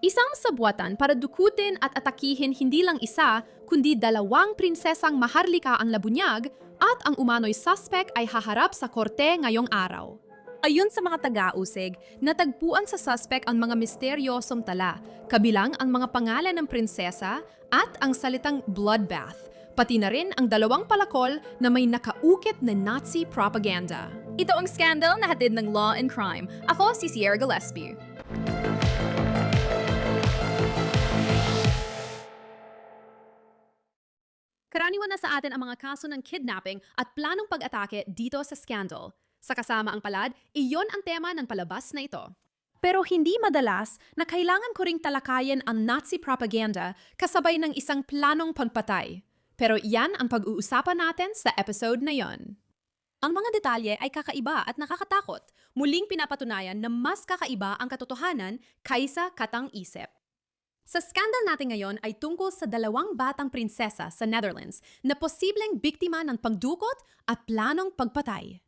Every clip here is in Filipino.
Isang sabwatan para dukutin at atakihin hindi lang isa, kundi dalawang prinsesang maharlika ang labunyag at ang umano'y suspect ay haharap sa korte ngayong araw. Ayon sa mga taga-usig, natagpuan sa suspect ang mga misteryosong tala, kabilang ang mga pangalan ng prinsesa at ang salitang bloodbath, pati na rin ang dalawang palakol na may nakaukit na Nazi propaganda. Ito ang scandal na hatid ng Law and Crime. Ako si Sierra Gillespie. Karaniwan na sa atin ang mga kaso ng kidnapping at planong pag-atake dito sa scandal. Sa kasama ang palad, iyon ang tema ng palabas na ito. Pero hindi madalas na kailangan ko ring talakayin ang Nazi propaganda kasabay ng isang planong pagpatay. Pero iyan ang pag-uusapan natin sa episode na yon. Ang mga detalye ay kakaiba at nakakatakot. Muling pinapatunayan na mas kakaiba ang katotohanan kaysa katang-isip. Sa scandal natin ngayon ay tungkol sa dalawang batang prinsesa sa Netherlands na posibleng biktima ng pagdukot at planong pagpatay.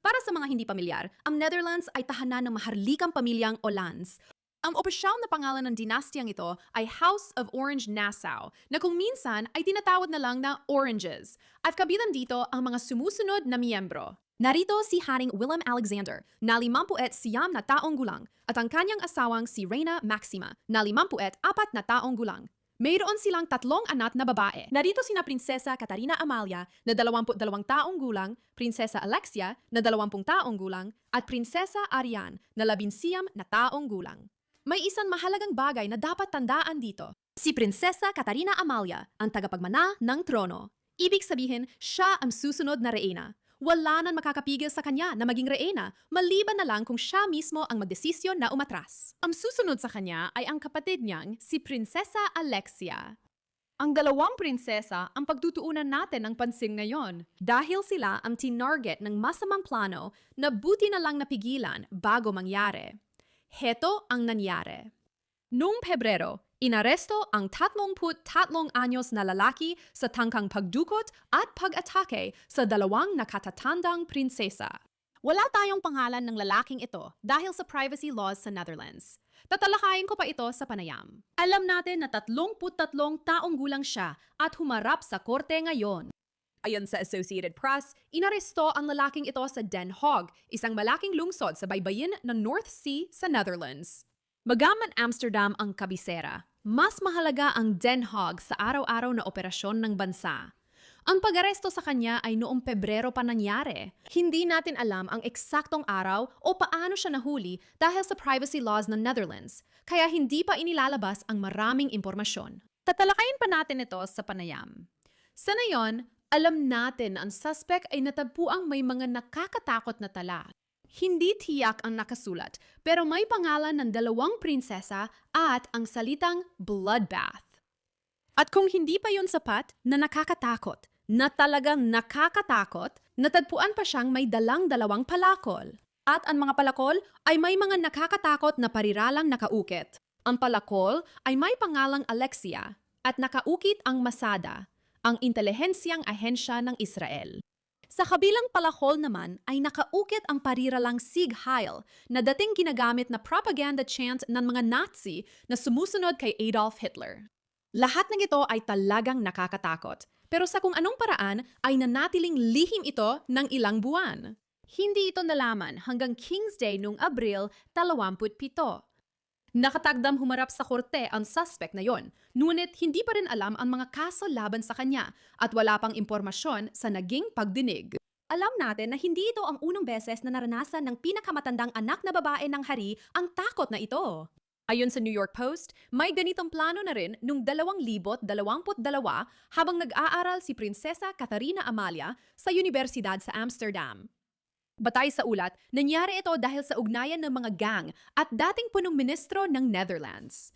Para sa mga hindi pamilyar, ang Netherlands ay tahanan ng maharlikang pamilyang Hollands. Ang opisyal na pangalan ng dinastiyang ito ay House of Orange-Nassau, na kung minsan ay tinatawag na lang na Oranges. At kabilang dito ang mga sumusunod na miyembro. Narito si Haring Willem-Alexander, na 59 na taong gulang, at ang kanyang asawang si Reina Maxima, na 54 na taong gulang. Mayroon silang 3 anak na babae. Narito sina Prinsesa Katarina Amalia, na 22 taong gulang, Prinsesa Alexia, na 20 taong gulang, at Prinsesa Ariane, na 11 na taong gulang. May isang mahalagang bagay na dapat tandaan dito. Si Prinsesa Katarina Amalia ang tagapagmana ng trono. Ibig sabihin, siya ang susunod na reyna. Wala nang makakapigil sa kanya na maging reyna, maliban na lang kung siya mismo ang magdesisyon na umatras. Ang susunod sa kanya ay ang kapatid niyang si Prinsesa Alexia. Ang dalawang prinsesa ang pagtutuunan natin ng pansin ngayon dahil sila ang tinarget ng masamang plano na buti na lang napigilan bago mangyari. Heto ang nangyari. Noong Pebrero, inaresto ang 33 anyos na lalaki sa tangkang pagdukot at pag-atake sa dalawang nakatatandang prinsesa. Wala tayong pangalan ng lalaking ito dahil sa privacy laws sa Netherlands. Tatalakayin ko pa ito sa panayam. Alam natin na 33 taong gulang siya at humarap sa korte ngayon. Ayon sa Associated Press, inaresto ang lalaking ito sa Den Haag, isang malaking lungsod sa baybayin ng North Sea sa Netherlands. Bagaman Amsterdam ang kabisera, mas mahalaga ang Den Haag sa araw-araw na operasyon ng bansa. Ang pag-aresto sa kanya ay noong Pebrero pa nangyari. Hindi natin alam ang eksaktong araw o paano siya nahuli dahil sa privacy laws ng Netherlands, kaya hindi pa inilalabas ang maraming impormasyon. Tatalakayin pa natin ito sa panayam. Sa ngayon, alam natin ang suspect ay natagpuang may mga nakakatakot na tala. Hindi tiyak ang nakasulat, pero may pangalan ng dalawang prinsesa at ang salitang bloodbath. At kung hindi pa yun sapat na nakakatakot, na talagang nakakatakot, natagpuan pa siyang may dalang dalawang palakol. At ang mga palakol ay may mga nakakatakot na pariralang nakaukit. Ang palakol ay may pangalang Alexia at nakaukit ang Masada, ang intelihensyang ahensya ng Israel. Sa kabilang palakol naman ay nakaukit ang pariralang Sieg Heil na dating ginagamit na propaganda chant ng mga Nazi na sumusunod kay Adolf Hitler. Lahat ng ito ay talagang nakakatakot, pero sa kung anong paraan ay nanatiling lihim ito ng ilang buwan. Hindi ito nalaman hanggang King's Day noong Abril 27. Nakatagdam humarap sa korte ang suspect na yon, ngunit hindi pa rin alam ang mga kaso laban sa kanya at wala pang impormasyon sa naging pagdinig. Alam natin na hindi ito ang unang beses na naranasan ng pinakamatandang anak na babae ng hari ang takot na ito. Ayon sa New York Post, may ganitong plano na rin noong 2022 habang nag-aaral si Prinsesa Katarina Amalia sa Universidad sa Amsterdam. Batay sa ulat, nangyari ito dahil sa ugnayan ng mga gang at dating punong ministro ng Netherlands.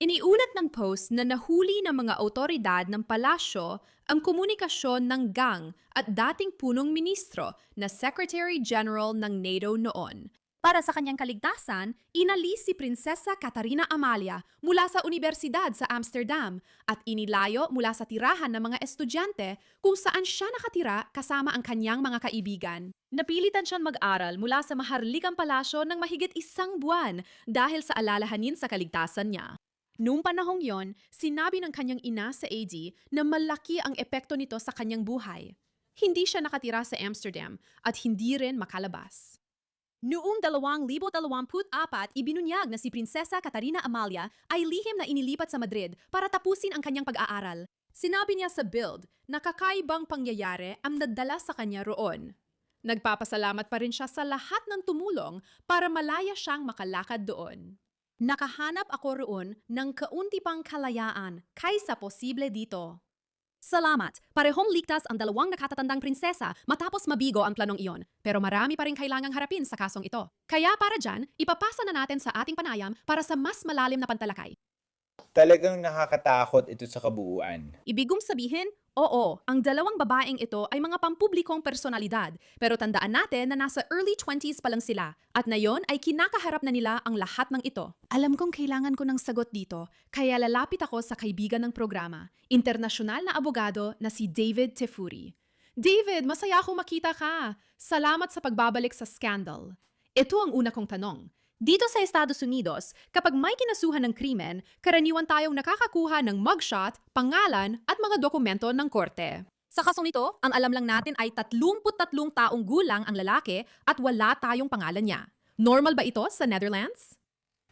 Iniulat ng Post na nahuli ng mga otoridad ng palasyo ang komunikasyon ng gang at dating punong ministro na Secretary General ng NATO noon. Para sa kanyang kaligtasan, inalis si Prinsesa Katarina Amalia mula sa Universidad sa Amsterdam at inilayo mula sa tirahan ng mga estudyante kung saan siya nakatira kasama ang kanyang mga kaibigan. Napilitan siyang mag-aral mula sa maharlikang palasyo ng mahigit 1 buwan dahil sa alalahanin sa kaligtasan niya. Noong panahong yon, sinabi ng kanyang ina sa AD na malaki ang epekto nito sa kanyang buhay. Hindi siya nakatira sa Amsterdam at hindi rin makalabas. Noong 2024, ibinunyag na si Prinsesa Catarina Amalia ay lihim na inilipat sa Madrid para tapusin ang kanyang pag-aaral. Sinabi niya sa Bild na kakaibang pangyayari ang nadala sa kanya roon. Nagpapasalamat pa rin siya sa lahat ng tumulong para malaya siyang makalakad doon. Nakahanap ako roon ng kaunti pang kalayaan kaysa posible dito. Salamat! Parehong ligtas ang dalawang nakatatandang prinsesa matapos mabigo ang planong iyon. Pero marami pa rin kailangang harapin sa kasong ito. Kaya para dyan, ipapasa na natin sa ating panayam para sa mas malalim na pantalakay. Talagang nakakatakot ito sa kabuuan. Ibig sabihin, oo, ang dalawang babaeng ito ay mga pampublikong personalidad. Pero tandaan natin na nasa early 20s pa lang sila. At ngayon ay kinakaharap na nila ang lahat ng ito. Alam kong kailangan ko ng sagot dito, kaya lalapit ako sa kaibigan ng programa, internasyonal na abogado na si David Tefuri. David, masaya akong makita ka. Salamat sa pagbabalik sa scandal. Ito ang una kong tanong. Dito sa Estados Unidos, kapag may kinasuhan ng krimen, karaniwan tayong nakakakuha ng mugshot, pangalan at mga dokumento ng korte. Sa kasong nito, ang alam lang natin ay 33 taong gulang ang lalaki at wala tayong pangalan niya. Normal ba ito sa Netherlands?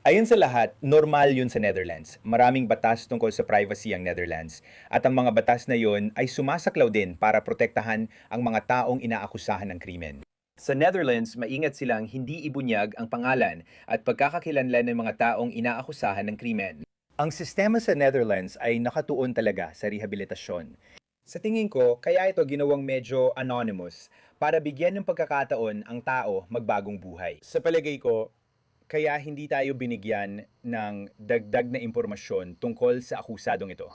Ayon sa lahat, normal yun sa Netherlands. Maraming batas tungkol sa privacy ang Netherlands. At ang mga batas na yun ay sumasaklaw din para protektahan ang mga taong inaakusahan ng krimen. Sa Netherlands, maingat silang hindi ibunyag ang pangalan at pagkakakilanlan ng mga taong inaakusahan ng krimen. Ang sistema sa Netherlands ay nakatuon talaga sa rehabilitasyon. Sa tingin ko, kaya ito ginawang medyo anonymous para bigyan ng pagkakataon ang tao magbagong buhay. Sa palagay ko, kaya hindi tayo binigyan ng dagdag na impormasyon tungkol sa akusadong ito.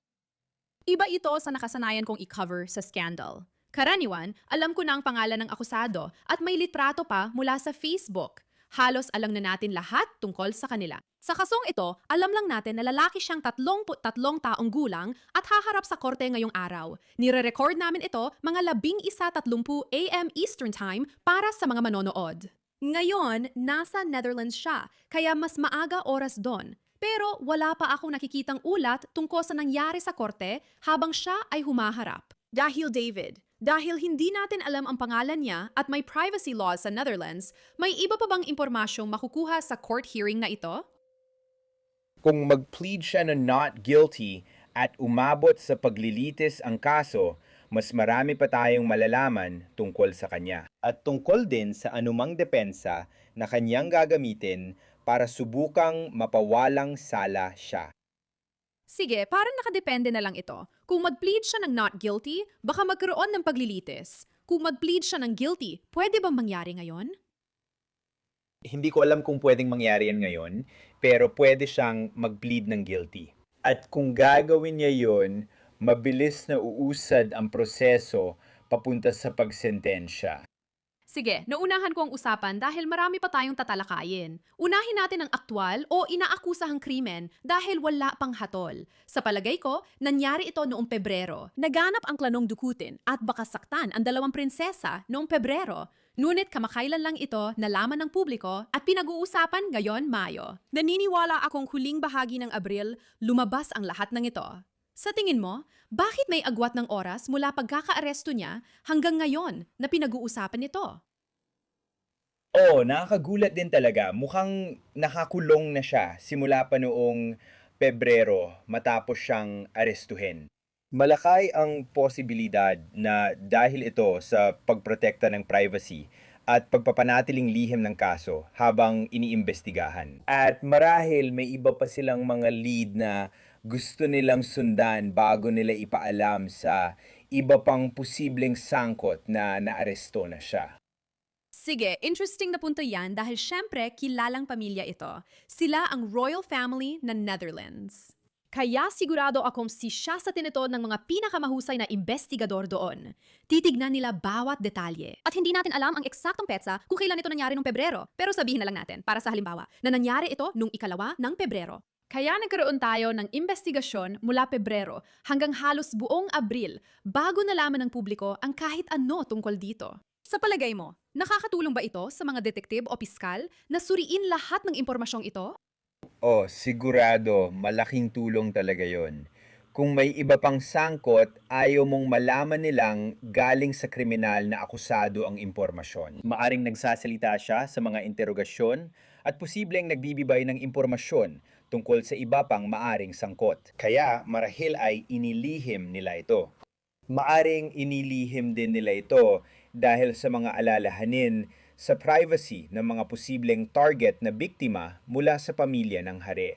Iba ito sa nakasanayan kong i-cover sa scandal. Karaniwan, alam ko na ang pangalan ng akusado at may litrato pa mula sa Facebook. Halos alam na natin lahat tungkol sa kanila. Sa kasong ito, alam lang natin na lalaki siyang 33 taong gulang at haharap sa korte ngayong araw. Nire-record namin ito mga 11:30 AM Eastern Time para sa mga manonood. Ngayon, nasa Netherlands siya, kaya mas maaga oras doon. Pero wala pa akong nakikitang ulat tungkol sa nangyari sa korte habang siya ay humaharap. Dahil hindi natin alam ang pangalan niya at may privacy laws sa Netherlands, may iba pa bang impormasyong makukuha sa court hearing na ito? Kung mag-plead siya na not guilty at umabot sa paglilitis ang kaso, mas marami pa tayong malalaman tungkol sa kanya. At tungkol din sa anumang depensa na kanyang gagamitin para subukang mapawalang sala siya. Sige, parang nakadepende na lang ito. Kung mag-plead siya ng not guilty, baka magkaroon ng paglilitis. Kung mag-plead siya ng guilty, pwede bang mangyari ngayon? Hindi ko alam kung pwedeng mangyari yan ngayon, pero pwede siyang mag-plead ng guilty. At kung gagawin niya yun, mabilis na uusad ang proseso papunta sa pagsentensya. Sige, naunahan ko ang usapan dahil marami pa tayong tatalakayin. Unahin natin ang aktwal o inaakusahang krimen dahil wala pang hatol. Sa palagay ko, nangyari ito noong Pebrero. Naganap ang klanong dukutin at baka saktan ang dalawang prinsesa noong Pebrero. Ngunit kamakailan lang ito nalaman ng publiko at pinag-uusapan ngayon Mayo. Naniniwala akong huling bahagi ng Abril, lumabas ang lahat ng ito. Sa tingin mo, bakit may agwat ng oras mula pagkakaaresto niya hanggang ngayon na pinag-uusapan ito? Oo, nakakagulat din talaga. Mukhang nakakulong na siya simula pa noong Pebrero matapos siyang arestuhin. Malakay ang posibilidad na dahil ito sa pagprotekta ng privacy at pagpapanatiling lihim ng kaso habang iniimbestigahan. At marahil may iba pa silang mga lead na gusto nilang sundan bago nila ipaalam sa iba pang posibleng sangkot na naaresto na siya. Sige, interesting na punto yan dahil syempre kilalang pamilya ito. Sila ang royal family ng Netherlands. Kaya sigurado akong si siya sa tinito ng mga pinakamahusay na investigador doon. Titignan nila bawat detalye. At hindi natin alam ang eksaktong petsa kung kailan ito nangyari noong Pebrero. Pero sabihin na lang natin, para sa halimbawa, na nangyari ito noong 2 ng Pebrero. Kaya nagkaroon tayo ng investigasyon mula Pebrero hanggang halos buong Abril bago nalaman ng publiko ang kahit ano tungkol dito. Sa palagay mo, nakakatulong ba ito sa mga detektiv o piskal na suriin lahat ng impormasyong ito? Oh, sigurado, malaking tulong talaga yon. Kung may iba pang sangkot, ayaw mong malaman nilang galing sa kriminal na akusado ang impormasyon. Maaring nagsasalita siya sa mga interogasyon at posibleng nagbibigay ng impormasyon tungkol sa iba pang maaring sangkot. Kaya marahil ay inilihim nila ito. Maaring inilihim din nila ito dahil sa mga alalahanin sa privacy ng mga posibleng target na biktima mula sa pamilya ng hari.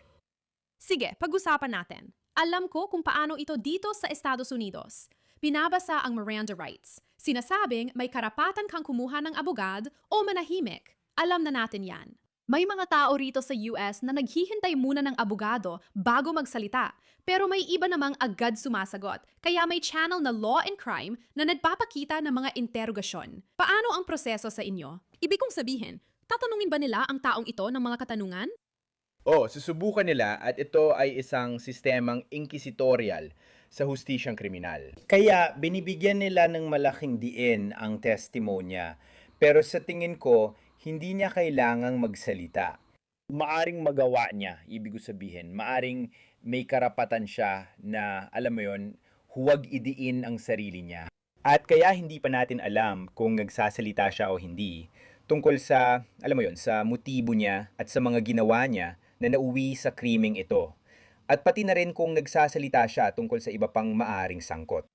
Sige, pag-usapan natin. Alam ko kung paano ito dito sa Estados Unidos. Binabasa ang Miranda rights. Sinasabing may karapatan kang kumuha ng abogad o manahimik. Alam na natin yan. May mga tao rito sa US na naghihintay muna ng abogado bago magsalita. Pero may iba namang agad sumasagot. Kaya may channel na Law and Crime na nagpapakita ng mga interogasyon. Paano ang proseso sa inyo? Ibig kong sabihin, tatanungin ba nila ang taong ito ng mga katanungan? Oh, susubukan nila at ito ay isang sistemang inquisitorial sa hustisyang kriminal. Kaya binibigyan nila ng malaking diin ang testimonya. Pero sa tingin ko, hindi niya kailangang magsalita. Maaring magawa niya, ibig ko sabihin. Maaring may karapatan siya na, alam mo yon, huwag idiin ang sarili niya. At kaya hindi pa natin alam kung nagsasalita siya o hindi tungkol sa, alam mo yon, sa motibo niya at sa mga ginawa niya na nauwi sa krimeng ito. At pati na rin kung nagsasalita siya tungkol sa iba pang maaring sangkot.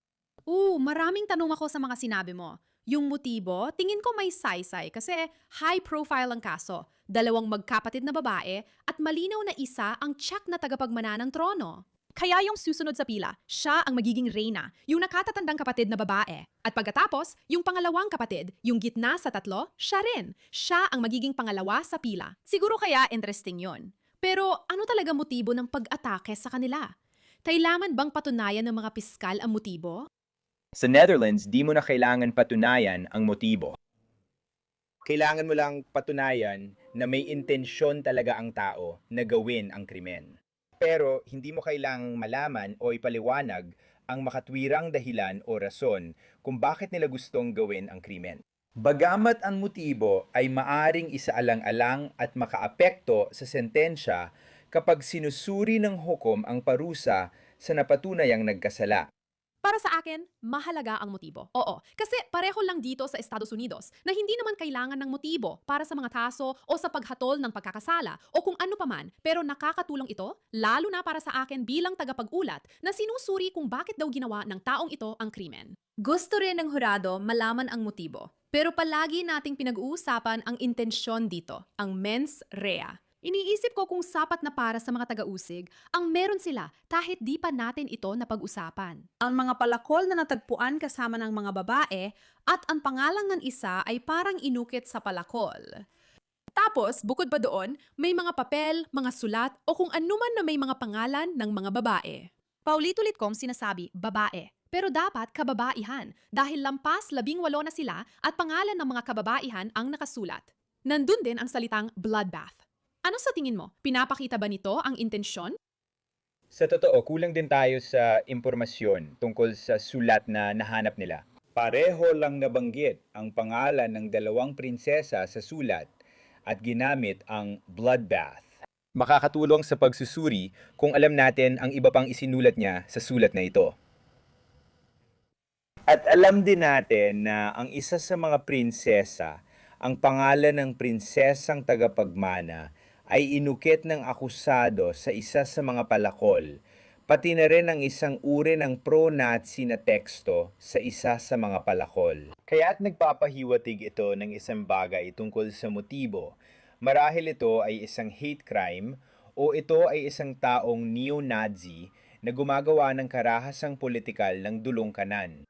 Maraming tanong ako sa mga sinabi mo. Yung motibo, tingin ko may saysay kasi high profile ang kaso. Dalawang magkapatid na babae at malinaw na isa ang check na tagapagmana ng trono. Kaya yung susunod sa pila, siya ang magiging reyna, yung nakatatandang kapatid na babae. At pagkatapos, yung pangalawang kapatid, yung gitna sa tatlo, siya rin. Siya ang magiging pangalawa sa pila. Siguro kaya interesting yon. Pero ano talaga motibo ng pag-atake sa kanila? Kailangan bang patunayan ng mga piskal ang motibo? Sa Netherlands, di mo na kailangan patunayan ang motibo. Kailangan mo lang patunayan na may intensyon talaga ang tao na gawin ang krimen. Pero hindi mo kailangang malaman o ipaliwanag ang makatwirang dahilan o rason kung bakit nila gustong gawin ang krimen. Bagamat ang motibo ay maaring isaalang-alang at makaapekto sa sentensya kapag sinusuri ng hukom ang parusa sa napatunayang nagkasala. Para sa akin, mahalaga ang motibo. Oo, kasi pareho lang dito sa Estados Unidos na hindi naman kailangan ng motibo para sa mga kaso o sa paghatol ng pagkakasala o kung ano paman, pero nakakatulong ito, lalo na para sa akin bilang tagapag-ulat na sinusuri kung bakit daw ginawa ng taong ito ang krimen. Gusto rin ng hurado malaman ang motibo, pero palagi nating pinag-uusapan ang intensyon dito, ang mens rea. Iniisip ko kung sapat na para sa mga taga-usig ang meron sila kahit di pa natin ito napag-usapan. Ang mga palakol na natagpuan kasama ng mga babae at ang pangalan ng isa ay parang inukit sa palakol. Tapos, bukod pa doon, may mga papel, mga sulat o kung anuman na may mga pangalan ng mga babae. Paulit-ulit kong sinasabi, babae. Pero dapat kababaihan dahil lampas 18 na sila at pangalan ng mga kababaihan ang nakasulat. Nandun din ang salitang bloodbath. Ano sa tingin mo? Pinapakita ba nito ang intensyon? Sa totoo, kulang din tayo sa impormasyon tungkol sa sulat na nahanap nila. Pareho lang nabanggit ang pangalan ng dalawang prinsesa sa sulat at ginamit ang bloodbath. Makakatulong sa pagsusuri kung alam natin ang iba pang isinulat niya sa sulat na ito. At alam din natin na ang isa sa mga prinsesa, ang pangalan ng prinsesang tagapagmana, ay inukit ng akusado sa isa sa mga palakol, pati na rin ang isang uri ng pro-Nazi na teksto sa isa sa mga palakol. Kaya't nagpapahiwatig ito ng isang bagay tungkol sa motibo. Marahil ito ay isang hate crime o ito ay isang taong neo-Nazi na gumagawa ng karahasang politikal ng dulong kanan.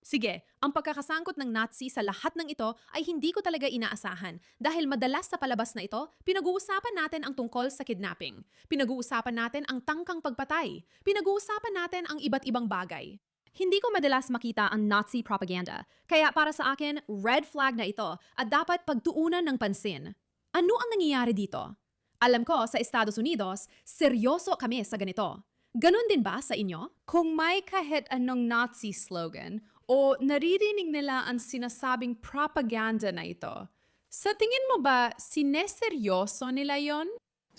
Sige, ang pagkakasangkot ng Nazi sa lahat ng ito ay hindi ko talaga inaasahan dahil madalas sa palabas na ito, pinag-uusapan natin ang tungkol sa kidnapping. Pinag-uusapan natin ang tangkang pagpatay. Pinag-uusapan natin ang iba't ibang bagay. Hindi ko madalas makita ang Nazi propaganda, kaya para sa akin, red flag na ito at dapat pagtuunan ng pansin. Ano ang nangyayari dito? Alam ko sa Estados Unidos, seryoso kami sa ganito. Ganon din ba sa inyo? Kung may kahit anong Nazi slogan o naririnig nila ang sinasabing propaganda na ito, sa tingin mo ba sineseryoso nila yon?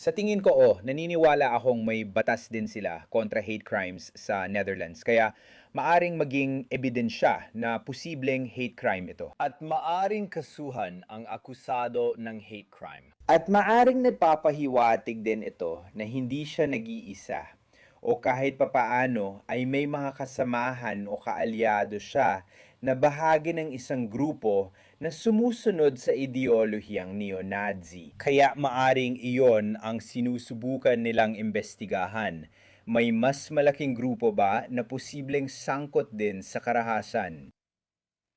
Sa tingin ko, naniniwala akong may batas din sila kontra hate crimes sa Netherlands. Kaya maaring maging ebidensya na posibleng hate crime ito. At maaring kasuhan ang akusado ng hate crime. At maaring nagpapahiwatig din ito na hindi siya nag-iisa o kahit papaano ay may mga kasamahan o kaalyado siya na bahagi ng isang grupo na sumusunod sa ideolohiyang neo-Nazi. Kaya maaring iyon ang sinusubukan nilang imbestigahan. May mas malaking grupo ba na posibleng sangkot din sa karahasan?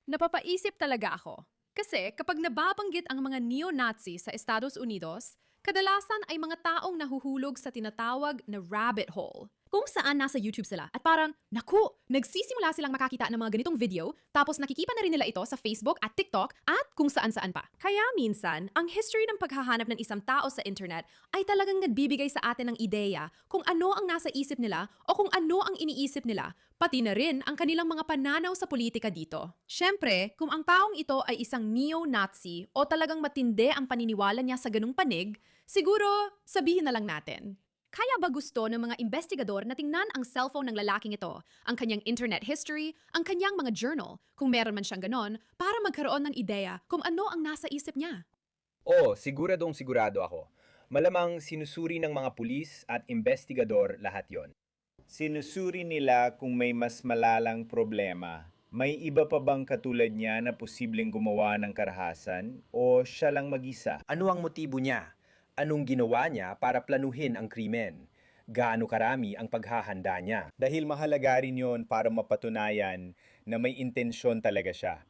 Napapaisip talaga ako. Kasi kapag nababanggit ang mga neo-Nazi sa Estados Unidos, kadalasan ay mga taong nahuhulog sa tinatawag na rabbit hole. Kung saan nasa YouTube sila at parang, naku, nagsisimula silang makakita ng mga ganitong video tapos nakikipa na rin nila ito sa Facebook at TikTok at kung saan-saan pa. Kaya minsan, ang history ng paghahanap ng isang tao sa internet ay talagang nagbibigay sa atin ng ideya kung ano ang nasa isip nila o kung ano ang iniisip nila, pati na rin ang kanilang mga pananaw sa politika dito. Siyempre, kung ang taong ito ay isang neo-Nazi o talagang matindi ang paniniwala niya sa ganung panig, siguro sabihin na lang natin. Kaya ba gusto ng mga investigador na tingnan ang cellphone ng lalaking ito, ang kanyang internet history, ang kanyang mga journal, kung meron man siyang ganon, para magkaroon ng ideya kung ano ang nasa isip niya? Siguradong sigurado ako. Malamang sinusuri ng mga pulis at investigador lahat yon. Sinusuri nila kung may mas malalang problema. May iba pa bang katulad niya na posibleng gumawa ng karahasan o siya lang mag-isa? Ano ang motibo niya? Anong ginawa niya para planuhin ang krimen? Gaano karami ang paghahanda niya? Dahil mahalaga rin yon para mapatunayan na may intensyon talaga siya.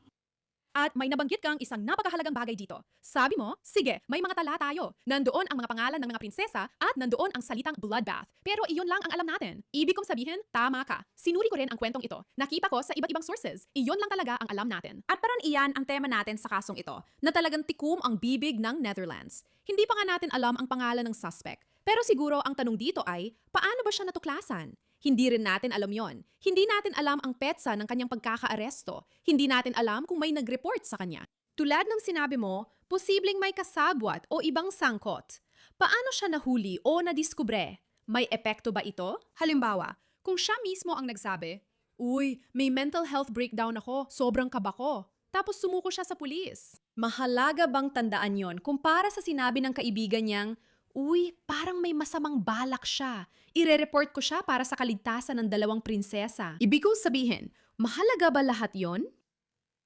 At may nabanggit kang isang napakahalagang bagay dito. Sabi mo, sige, may mga tala tayo. Nandoon ang mga pangalan ng mga prinsesa at nandoon ang salitang bloodbath. Pero iyon lang ang alam natin. Ibig kong sabihin, tama ka. Sinuri ko rin ang kwentong ito. Nakita ko sa iba't ibang sources. Iyon lang talaga ang alam natin. At parang iyan ang tema natin sa kasong ito, na talagang tikum ang bibig ng Netherlands. Hindi pa nga natin alam ang pangalan ng suspect. Pero siguro ang tanong dito ay, paano ba siya natuklasan? Hindi rin natin alam yon. Hindi natin alam ang petsa ng kanyang pagkakaaresto. Hindi natin alam kung may nag-report sa kanya. Tulad ng sinabi mo, posibleng may kasabwat o ibang sangkot. Paano siya nahuli o nadiskubre? May epekto ba ito? Halimbawa, kung siya mismo ang nagsabi, "Uy, may mental health breakdown ako, sobrang kaba ko." Tapos sumuko siya sa pulis. Mahalaga bang tandaan yon kumpara sa sinabi ng kaibigan niyang, "Uy, parang may masamang balak siya. Ire-report ko siya para sa kaligtasan ng 2 prinsesa." Ibig kong sabihin, mahalaga ba lahat yon?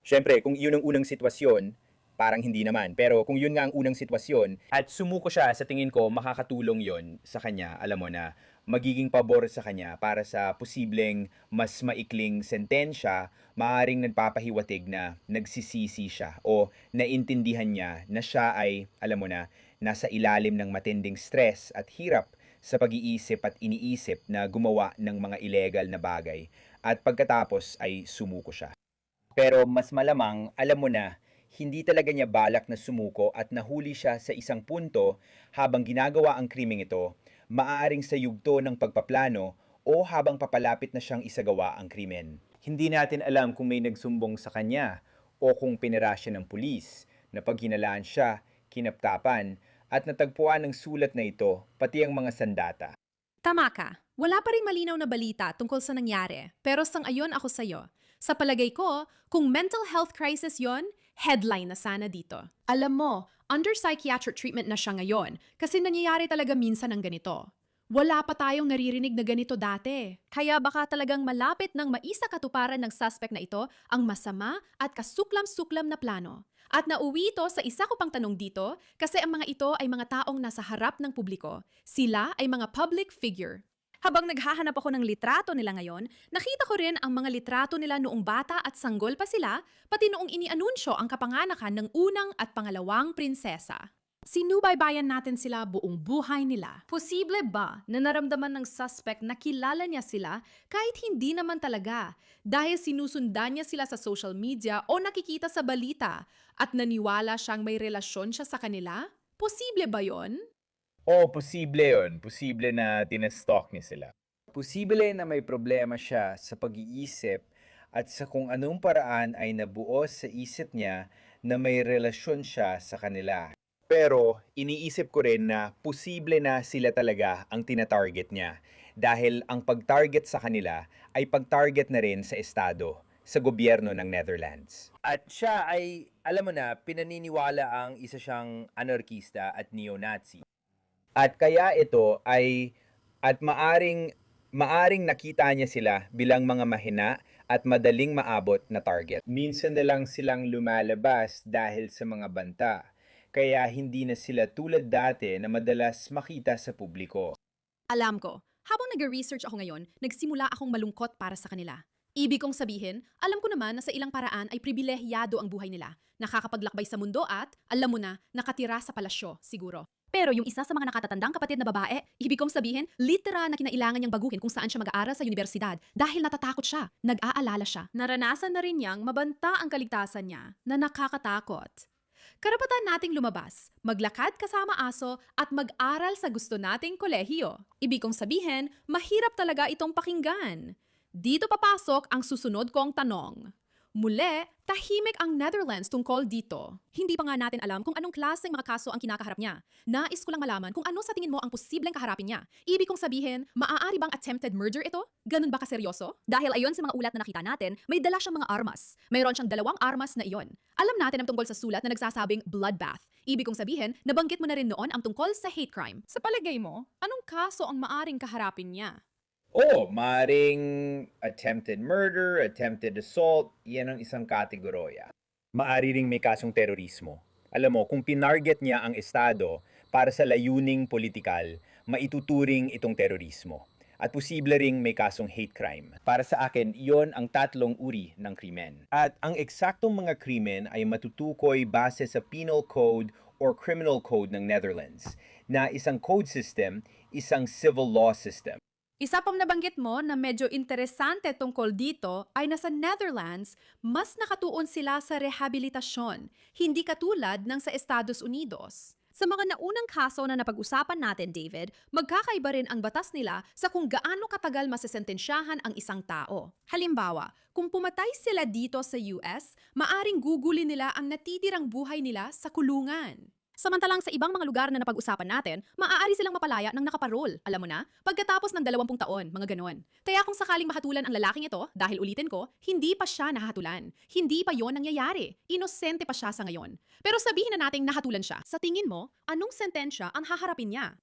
Siyempre, kung yun ang unang sitwasyon, parang hindi naman. Pero kung yun nga ang unang sitwasyon at sumuko siya, sa tingin ko makakatulong yon sa kanya. Alam mo na, magiging pabor sa kanya para sa posibleng mas maikling sentensya, maaaring nagpapahiwatig na nagsisisi siya o naintindihan niya na siya ay, alam mo na, nasa ilalim ng matinding stress at hirap sa pag-iisip at iniisip na gumawa ng mga illegal na bagay at pagkatapos ay sumuko siya. Pero mas malamang, alam mo na, hindi talaga niya balak na sumuko at nahuli siya sa isang punto habang ginagawa ang krimeng ito, maaaring sa yugto ng pagpaplano o habang papalapit na siyang isagawa ang krimen. Hindi natin alam kung may nagsumbong sa kanya o kung pinira siya ng pulis, na paghinalaan siya, kinaptapan, at natagpuan ng sulat na ito, pati ang mga sandata. Tama ka. Wala pa rin malinaw na balita tungkol sa nangyari. Pero sang-ayon ako sa'yo. Sa palagay ko, kung mental health crisis yon, headline na sana dito. Alam mo, under psychiatric treatment na siya ngayon kasi nangyayari talaga minsan ng ganito. Wala pa tayong naririnig na ganito dati. Kaya baka talagang malapit ng maisa katuparan ng suspect na ito ang masama at kasuklam-suklam na plano. At nauwi ito sa isa ko pang tanong dito kasi ang mga ito ay mga taong nasa harap ng publiko. Sila ay mga public figure. Habang naghahanap ako ng litrato nila ngayon, nakita ko rin ang mga litrato nila noong bata at sanggol pa sila, pati noong inianunsyo ang kapanganakan ng unang at pangalawang prinsesa. Sinubaybayan natin sila buong buhay nila. Posible ba na naramdaman ng suspect na kilala niya sila kahit hindi naman talaga dahil sinusundan niya sila sa social media o nakikita sa balita at naniwala siyang may relasyon siya sa kanila? Posible ba yon? Posible yun. Posible na tinastalk niya sila. Posible na may problema siya sa pag-iisip at sa kung anong paraan ay nabuo sa isip niya na may relasyon siya sa kanila. Pero iniisip ko rin na posible na sila talaga ang tina-target niya dahil ang pag-target sa kanila ay pag-target na rin sa estado, sa gobyerno ng Netherlands. At siya ay, alam mo na, pinaniniwala ang isa siyang anarkista at neo-Nazi. At kaya ito ay at maaring nakita niya sila bilang mga mahina at madaling maabot na target. Minsan na lang silang lumalabas dahil sa mga banta. Kaya hindi na sila tulad dati na madalas makita sa publiko. Alam ko, habang nag-research ako ngayon, nagsimula akong malungkot para sa kanila. Ibig kong sabihin, alam ko naman na sa ilang paraan ay pribilehyado ang buhay nila. Nakakapaglakbay sa mundo at, alam mo na, nakatira sa palasyo, siguro. Pero yung isa sa mga nakatatandang kapatid na babae, ibig kong sabihin, literal na kinailangan niyang baguhin kung saan siya mag-aaral sa universidad dahil natatakot siya, nag-aalala siya. Naranasan na rin niyang mabanta ang kaligtasan niya na nakakatakot. Karapatan nating lumabas, maglakad kasama aso at mag-aral sa gusto nating kolehiyo. Ibig kong sabihin, mahirap talaga itong pakinggan. Dito papasok ang susunod kong tanong. Muli, tahimik ang Netherlands tungkol dito. Hindi pa nga natin alam kung anong klaseng mga kaso ang kinakaharap niya. Nais ko lang malaman kung ano sa tingin mo ang posibleng kaharapin niya. Ibig kong sabihin, maaari bang attempted murder ito? Ganun ba kaseryoso? Dahil ayon sa mga ulat na nakita natin, may dala siyang mga armas. Mayroon siyang 2 armas na iyon. Alam natin ang tungkol sa sulat na nagsasabing bloodbath. Ibig kong sabihin, nabanggit mo na rin noon ang tungkol sa hate crime. Sa palagay mo, anong kaso ang maaring kaharapin niya? Maring attempted murder, attempted assault, yan ang isang kategorya. Maari ring may kasong terorismo. Alam mo, kung pinarget niya ang estado para sa layuning politikal, maituturing itong terorismo. At posible ring may kasong hate crime. Para sa akin, yon ang 3 uri ng krimen. At ang eksaktong mga krimen ay matutukoy base sa Penal Code or Criminal Code ng Netherlands, na isang code system, isang civil law system. Isa pang nabanggit mo na medyo interesante tungkol dito ay nasa Netherlands, mas nakatuon sila sa rehabilitasyon, hindi katulad ng sa Estados Unidos. Sa mga naunang kaso na napag-usapan natin, David, magkakaiba rin ang batas nila sa kung gaano katagal masasentensyahan ang isang tao. Halimbawa, kung pumatay sila dito sa US, maaring gugulin nila ang natitirang buhay nila sa kulungan. Samantalang sa ibang mga lugar na napag-usapan natin, maaari silang mapalaya ng nakaparol, alam mo na, pagkatapos ng 20 taon, mga ganon. Kaya kung sakaling mahatulan ang lalaking ito, dahil ulitin ko, hindi pa siya nahatulan. Hindi pa yon nangyayari. Inosente pa siya sa ngayon. Pero sabihin na nating nahatulan siya. Sa tingin mo, anong sentensya ang haharapin niya?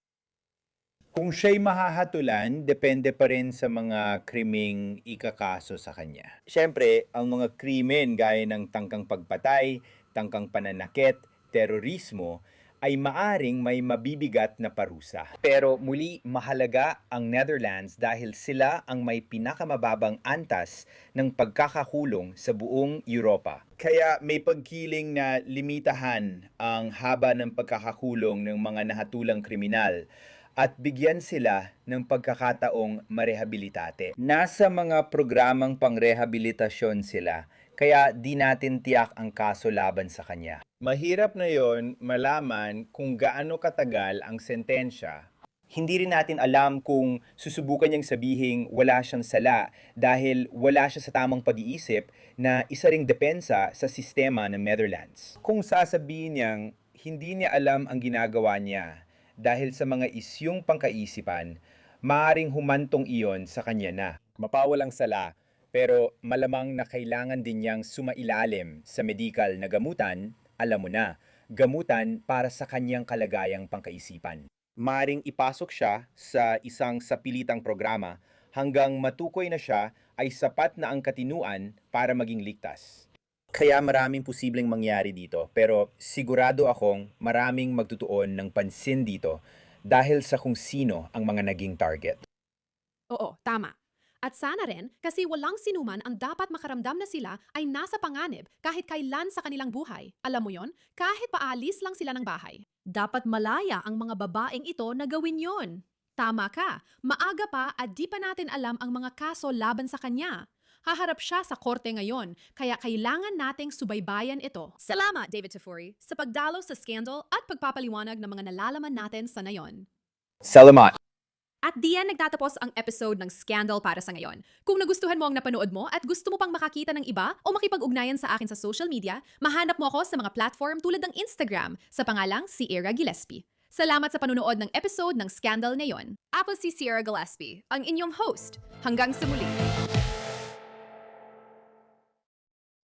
Kung siya'y mahahatulan, depende pa rin sa mga krimeng ikakaso sa kanya. Siyempre, ang mga krimen gaya ng tangkang pagpatay, tangkang pananakit, terorismo, ay maaring may mabibigat na parusa. Pero muli, mahalaga ang Netherlands dahil sila ang may pinakamababang antas ng pagkakakulong sa buong Europa. Kaya may pagkiling na limitahan ang haba ng pagkakakulong ng mga nahatulang kriminal at bigyan sila ng pagkakataong marehabilitate. Nasa mga programang pangrehabilitasyon sila, kaya di natin tiyak ang kaso laban sa kanya. Mahirap na yon malaman kung gaano katagal ang sentensya. Hindi rin natin alam kung susubukan niyang sabihing wala siyang sala dahil wala siya sa tamang pag-iisip na isa ring depensa sa sistema ng Netherlands. Kung sasabihin niyang hindi niya alam ang ginagawa niya dahil sa mga isyung pangkaisipan, maaring humantong iyon sa kanya na mapawalang sala. Pero malamang na kailangan din niyang sumailalim sa medikal na gamutan, alam mo na, gamutan para sa kanyang kalagayang pangkaisipan. Maring ipasok siya sa isang sapilitang programa hanggang matukoy na siya ay sapat na ang katinuan para maging ligtas. Kaya maraming posibleng mangyari dito, pero sigurado akong maraming magtutuon ng pansin dito dahil sa kung sino ang mga naging target. Oo, tama. At sana rin, kasi walang sinuman ang dapat makaramdam na sila ay nasa panganib kahit kailan sa kanilang buhay. Alam mo yon? Kahit paalis lang sila ng bahay. Dapat malaya ang mga babaeng ito na gawin yon. Tama ka, maaga pa at di pa natin alam ang mga kaso laban sa kanya. Haharap siya sa korte ngayon, kaya kailangan nating subaybayan ito. Salamat, David Tafuri, sa pagdalo sa scandal at pagpapaliwanag ng mga nalalaman natin sa nayon. Salamat! At diyan nagtatapos ang episode ng Scandal para sa ngayon. Kung nagustuhan mo ang napanood mo at gusto mo pang makakita ng iba o makipag-ugnayan sa akin sa social media, mahanap mo ako sa mga platform tulad ng Instagram sa pangalang si Era Gillespie. Salamat sa panunood ng episode ng Scandal ngayon. Ako si Sierra Gillespie, ang inyong host. Hanggang sa muli.